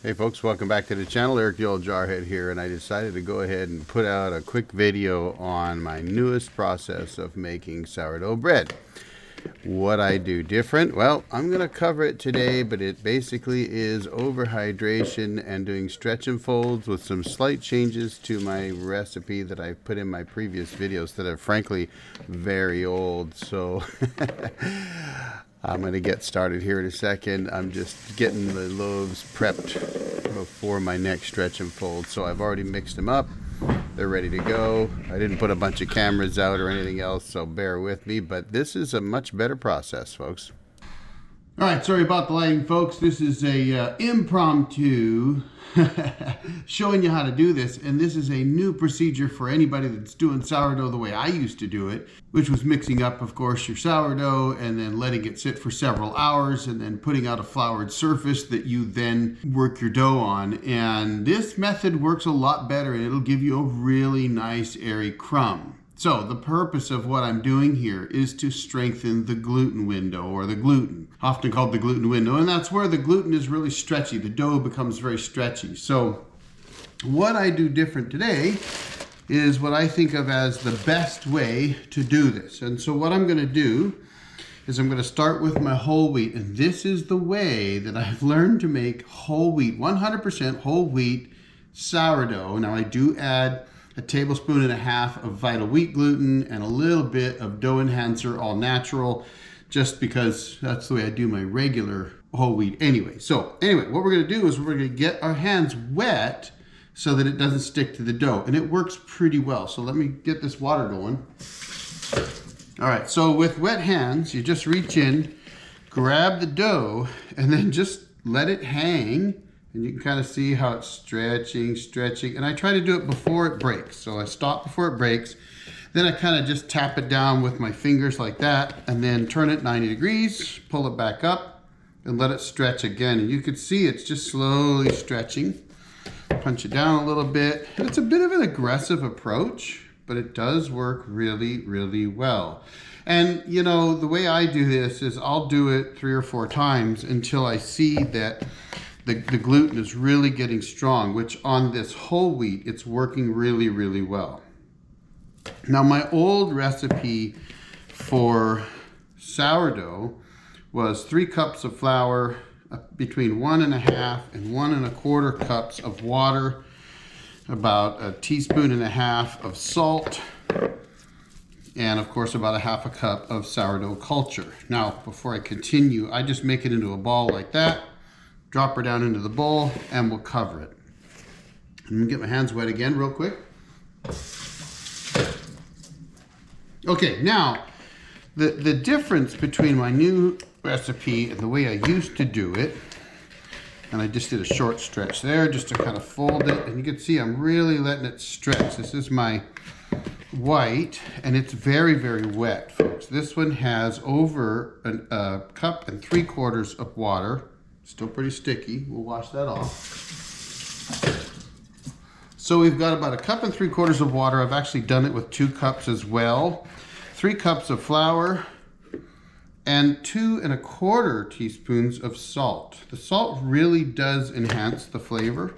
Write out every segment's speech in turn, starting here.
Hey folks, welcome back to the channel. Eric the Old Jarhead here, and I decided to go ahead and put out a quick video on my newest process of making sourdough bread. What I do different? Well, I'm going to cover it today, but it basically is overhydration and doing stretch and folds with some slight changes to my recipe that I put in my previous videos that are frankly very old. So I'm going to get started here in a second. I'm just getting the loaves prepped before my next stretch and fold. So I've already mixed them up. They're ready to go. I didn't put a bunch of cameras out or anything else, so bear with me. But this is a much better process, folks. All right, sorry about the lighting, folks. This is a impromptu showing you how to do this, and this is a new procedure for anybody that's doing sourdough the way I used to do it, which was mixing up, of course, your sourdough and then letting it sit for several hours and then putting out a floured surface that you then work your dough on. And this method works a lot better, and it'll give you a really nice airy crumb. So the purpose of what I'm doing here is to strengthen the gluten window, or the gluten, often called the gluten window, and that's where the gluten is really stretchy. The dough becomes very stretchy. So what I do different today is what I think of as the best way to do this. And so what I'm going to do is I'm going to start with my whole wheat, and this is the way that I've learned to make whole wheat, 100% whole wheat sourdough. Now I do add a tablespoon and a half of Vital Wheat Gluten and a little bit of dough enhancer, all natural, just because that's the way I do my regular whole wheat anyway. So anyway, what we're going to do is we're going to get our hands wet so that it doesn't stick to the dough, and it works pretty well. So let me get this water going. All right, so with wet hands, you just reach in, grab the dough, and then just let it hang. And you can kind of see how it's stretching. And I try to do it before it breaks. So I stop before it breaks. Then I kind of just tap it down with my fingers like that, and then turn it 90 degrees, pull it back up, and let it stretch again. And you can see it's just slowly stretching. Punch it down a little bit. And it's a bit of an aggressive approach, but it does work really, really well. And you know, the way I do this is I'll do it 3 or 4 times until I see that the gluten is really getting strong, which on this whole wheat, it's working really, really well. Now, my old recipe for sourdough was 3 cups of flour, between 1.5 and 1.25 cups of water, about 1.5 teaspoons of salt, and of course about 1/2 cup of sourdough culture. Now, before I continue, I just make it into a ball like that, drop her down into the bowl, and we'll cover it. I'm gonna get my hands wet again real quick. Okay, now, the difference between my new recipe and the way I used to do it, and I just did a short stretch there just to kind of fold it, and you can see I'm really letting it stretch. This is my white, and it's very, very wet, folks. This one has over a 1.75 cups of water. Still pretty sticky. We'll wash that off. So we've got about 1.75 cups of water. I've actually done it with 2 cups as well. 3 cups of flour and 2.25 teaspoons of salt. The salt really does enhance the flavor.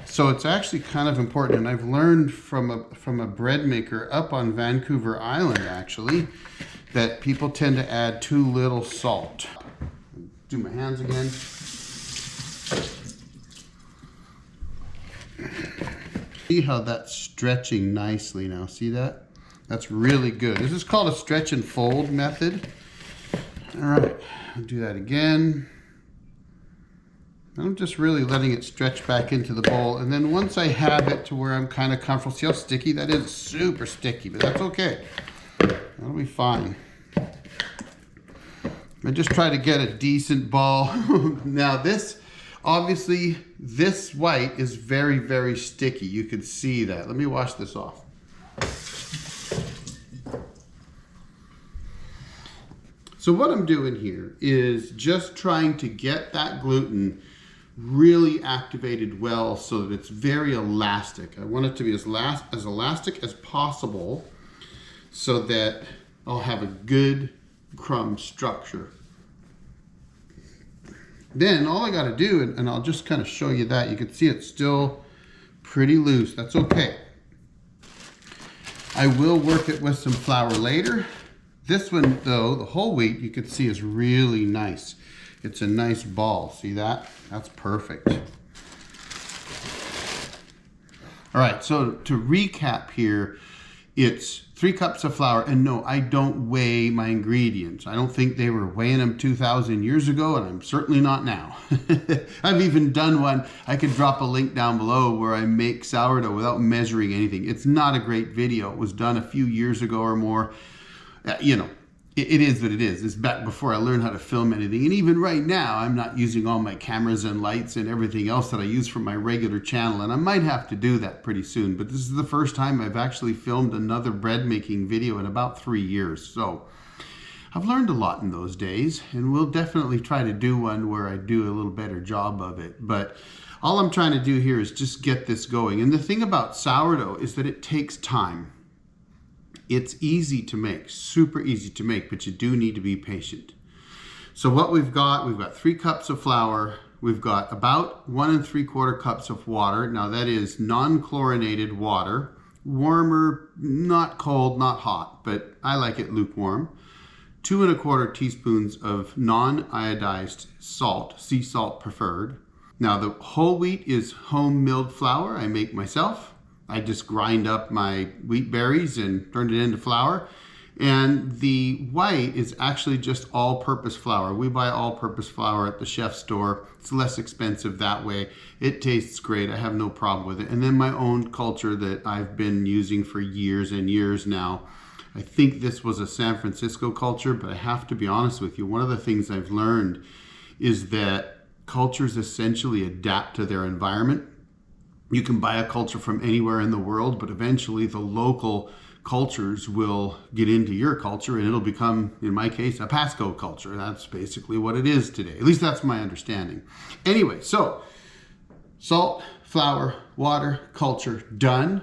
So it's actually kind of important. And I've learned from a bread maker up on Vancouver Island, actually, that people tend to add too little salt. Do my hands again. See how that's stretching nicely now. See that? That's really good. This is called a stretch and fold method. All right, I'll do that again. I'm just really letting it stretch back into the bowl. And then once I have it to where I'm kind of comfortable, see how sticky that is? Super sticky, but that's okay. That'll be fine. I just try to get a decent ball. Now this, obviously, this white is very, very sticky. You can see that. Let me wash this off. So what I'm doing here is just trying to get that gluten really activated well so that it's very elastic. I want it to be as elastic as possible so that I'll have a good crumb structure. Then all I got to do, and I'll just kind of show you that. You can see it's still pretty loose. That's okay. I will work it with some flour later. This one, though, the whole wheat, you can see is really nice. It's a nice ball. See that? That's perfect. All right, so to recap here, it's 3 cups of flour, and no, I don't weigh my ingredients. I don't think they were weighing them 2,000 years ago, and I'm certainly not now. I've even done one. I could drop a link down below where I make sourdough without measuring anything. It's not a great video. It was done a few years ago or more. You know, it is what it is. It's back before I learned how to film anything. And even right now, I'm not using all my cameras and lights and everything else that I use for my regular channel. And I might have to do that pretty soon. But this is the first time I've actually filmed another bread making video in about 3 years. So I've learned a lot in those days. And we'll definitely try to do one where I do a little better job of it. But all I'm trying to do here is just get this going. And the thing about sourdough is that it takes time. It's easy to make, super easy to make, but you do need to be patient. So what we've got 3 cups of flour. We've got about 1 3/4 cups of water. Now that is non-chlorinated water, warmer, not cold, not hot, but I like it lukewarm. 2 1/4 teaspoons of non-iodized salt, sea salt preferred. Now the whole wheat is home milled flour I make myself. I just grind up my wheat berries and turn it into flour. And the white is actually just all-purpose flour. We buy all-purpose flour at the chef store. It's less expensive that way. It tastes great. I have no problem with it. And then my own culture that I've been using for years and years now. I think this was a San Francisco culture, but I have to be honest with you. One of the things I've learned is that cultures essentially adapt to their environment. You can buy a culture from anywhere in the world, but eventually the local cultures will get into your culture and it'll become, in my case, a Pasco culture. That's basically what it is today. At least that's my understanding. Anyway, so salt, flour, water, culture, done.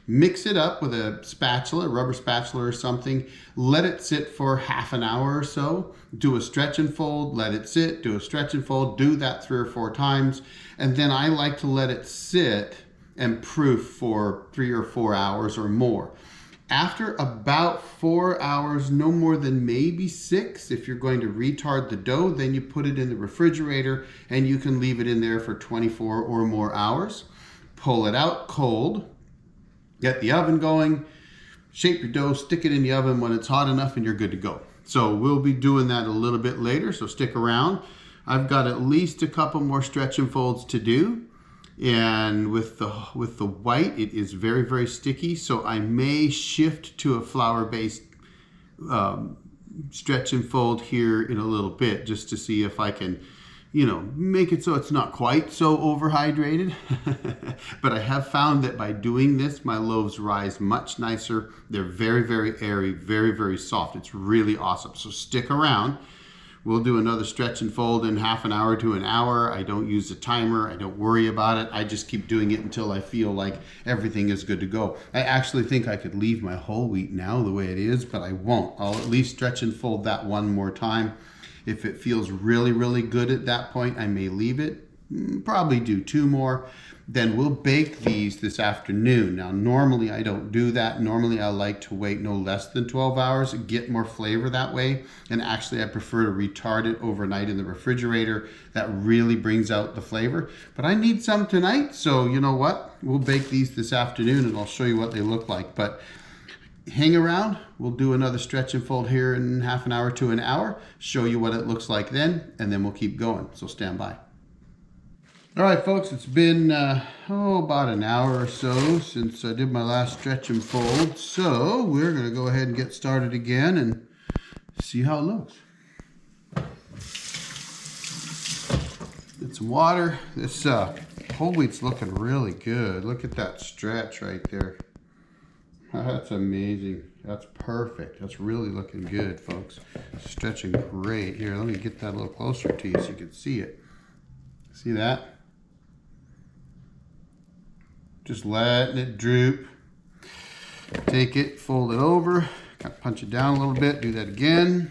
Mix it up with a spatula, a rubber spatula or something. Let it sit for half an hour or so. Do a stretch and fold, let it sit, do a stretch and fold, do that 3 or 4 times. And then I like to let it sit and proof for 3 or 4 hours or more. After about 4 hours, no more than maybe 6, if you're going to retard the dough, then you put it in the refrigerator and you can leave it in there for 24 or more hours. Pull it out cold. Get the oven going, shape your dough, stick it in the oven when it's hot enough and you're good to go. So we'll be doing that a little bit later, so stick around. I've got at least a couple more stretch and folds to do. And with the white, it is very, very sticky. So I may shift to a flour-based stretch and fold here in a little bit just to see if I can, you know, make it so it's not quite so overhydrated. But I have found that by doing this, my loaves rise much nicer. They're very, very airy, very, very soft. It's really awesome. So stick around. We'll do another stretch and fold in half an hour to an hour. I don't use a timer. I don't worry about it. I just keep doing it until I feel like everything is good to go. I actually think I could leave my whole wheat now the way it is, but I won't. I'll at least stretch and fold that one more time. If it feels really, really good at that point, I may leave it. Probably do 2 more. Then we'll bake these this afternoon. Now, normally I don't do that. Normally I like to wait no less than 12 hours, get more flavor that way. And actually I prefer to retard it overnight in the refrigerator. That really brings out the flavor. But I need some tonight, so you know what? We'll bake these this afternoon and I'll show you what they look like. But hang around. We'll do another stretch and fold here in half an hour to an hour, show you what it looks like then, and then we'll keep going. So stand by. All right, folks, it's been about an hour or so since I did my last stretch and fold. So we're going to go ahead and get started again and see how it looks. Get some water. This whole wheat's looking really good. Look at that stretch right there. That's amazing. That's perfect. That's really looking good, folks. Stretching great. Here, let me get that a little closer to you so you can see it. See that? Just letting it droop. Take it, fold it over, kind of punch it down a little bit, do that again.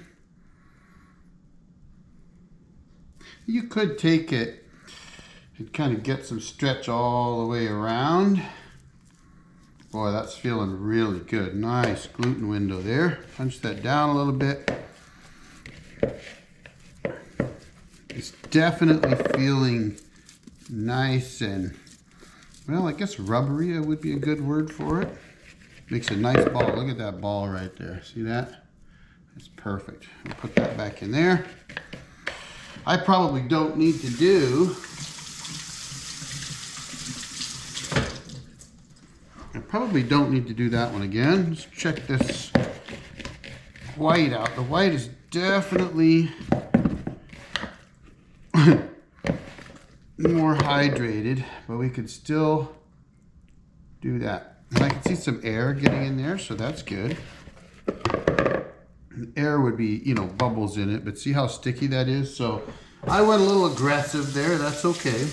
You could take it and kind of get some stretch all the way around. Boy, that's feeling really good. Nice gluten window there. Punch that down a little bit. It's definitely feeling nice and, well, I guess rubbery would be a good word for it. Makes a nice ball. Look at that ball right there. See that? That's perfect. I'll put that back in there. I probably don't need to do that one again. Let's check this white out. The white is definitely more hydrated, but we could still do that. And I can see some air getting in there, so that's good. Air would be, you know, bubbles in it, but see how sticky that is? So I went a little aggressive there. That's okay.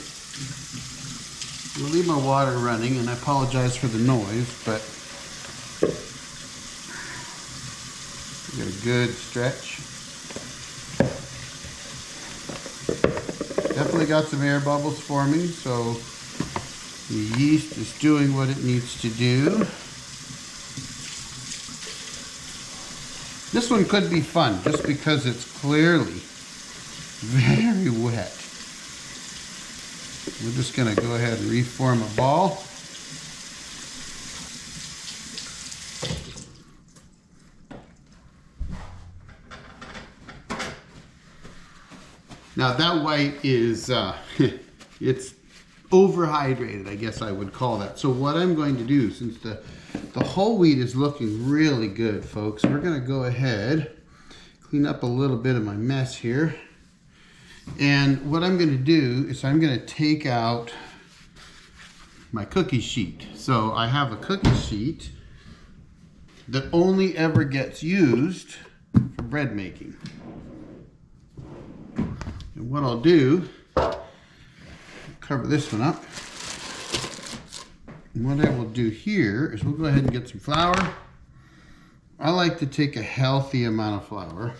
I'll leave my water running, and I apologize for the noise, but get a good stretch. Definitely got some air bubbles forming, so the yeast is doing what it needs to do. This one could be fun just because it's clearly very wet. We're just going to go ahead and reform a ball. Now that white is, it's overhydrated, I guess I would call that. So what I'm going to do, since the whole wheat is looking really good, folks, we're going to go ahead, clean up a little bit of my mess here. And what I'm going to do is I'm going to take out my cookie sheet. So I have a cookie sheet that only ever gets used for bread making. And what I'll do, cover this one up. And what I will do here is we'll go ahead and get some flour. I like to take a healthy amount of flour,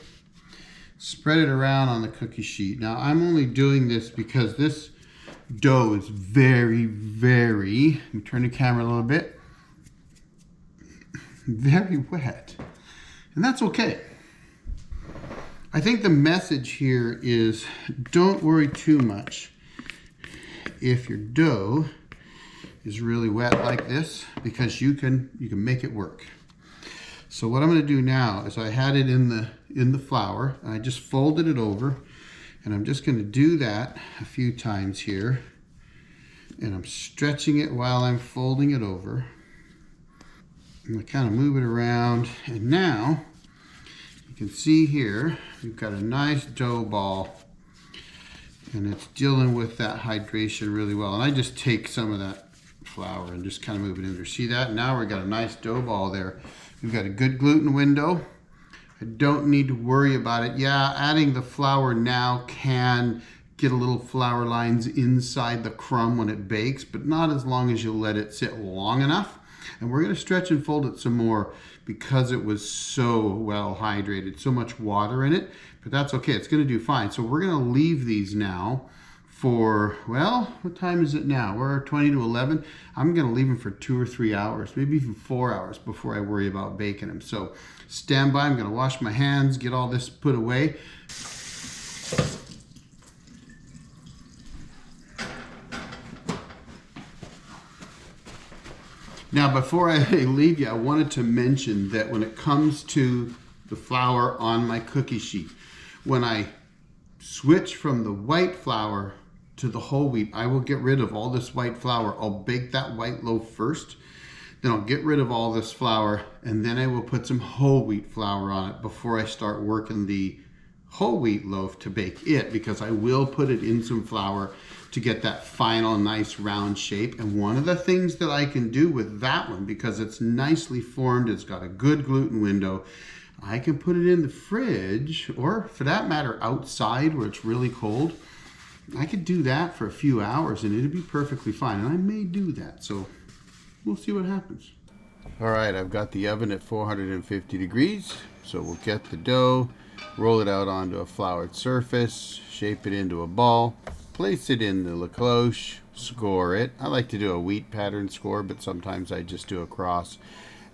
spread it around on the cookie sheet. Now I'm only doing this because this dough is very, let me turn the camera a little bit, very wet. And that's okay. I think the message here is don't worry too much if your dough is really wet like this, because you can make it work. So what I'm going to do now is I had it in the flour, and I just folded it over, and I'm just going to do that a few times here, and I'm stretching it while I'm folding it over. I'm going to kind of move it around, and now you can see here we've got a nice dough ball, and it's dealing with that hydration really well. And I just take some of that flour and just kind of move it in there. See that? Now we've got a nice dough ball there. We've got a good gluten window. I don't need to worry about it. Yeah, adding the flour now can get a little flour lines inside the crumb when it bakes, but not as long as you let it sit long enough. And we're going to stretch and fold it some more because it was so well hydrated, so much water in it, but that's okay. It's going to do fine. So we're going to leave these now for, well, what time is it now? We're 20 to 11. I'm going to leave them for 2 or 3 hours, maybe even 4 hours before I worry about baking them. So stand by. I'm going to wash my hands, get all this put away. Now, before I leave you, I wanted to mention that when it comes to the flour on my cookie sheet, when I switch from the white flour to the whole wheat, I will get rid of all this white flour. I'll bake that white loaf first, then I'll get rid of all this flour, and then I will put some whole wheat flour on it before I start working the whole wheat loaf to bake it, because I will put it in some flour to get that final nice round shape. And one of the things that I can do with that one, because it's nicely formed, it's got a good gluten window, I can put it in the fridge, or for that matter outside where it's really cold. I could do that for a few hours and it'd be perfectly fine, and I may do that, so we'll see what happens. All right, I've got the oven at 450 degrees, so we'll get the dough Roll it out onto a floured surface, shape it into a ball, place it in the la cloche, score it. I like to do a wheat pattern score, but sometimes I just do a cross.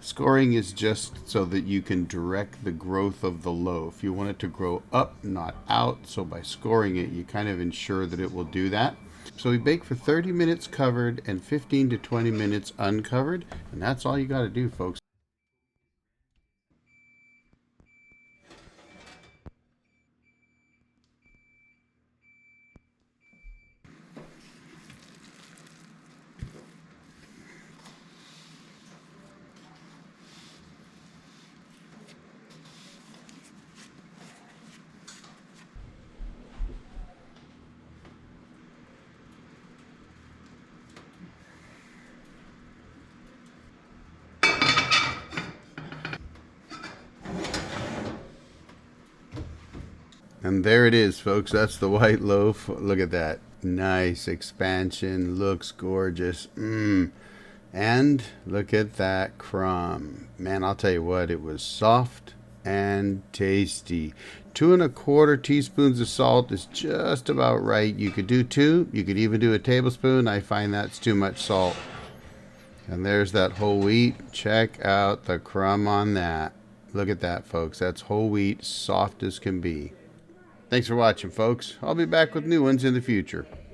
Scoring is just so that you can direct the growth of the loaf. You want it to grow up, not out, so by scoring it, you kind of ensure that it will do that. So we bake for 30 minutes covered and 15 to 20 minutes uncovered, and that's all you got to do, folks. And there it is, folks. That's the white loaf. Look at that. Nice expansion. Looks gorgeous. And look at that crumb. Man, I'll tell you what, it was soft and tasty. 2¼ teaspoons of salt is just about right. You could do 2. You could even do a tablespoon. I find that's too much salt. And there's that whole wheat. Check out the crumb on that. Look at that, folks. That's whole wheat, soft as can be. Thanks for watching, folks. I'll be back with new ones in the future.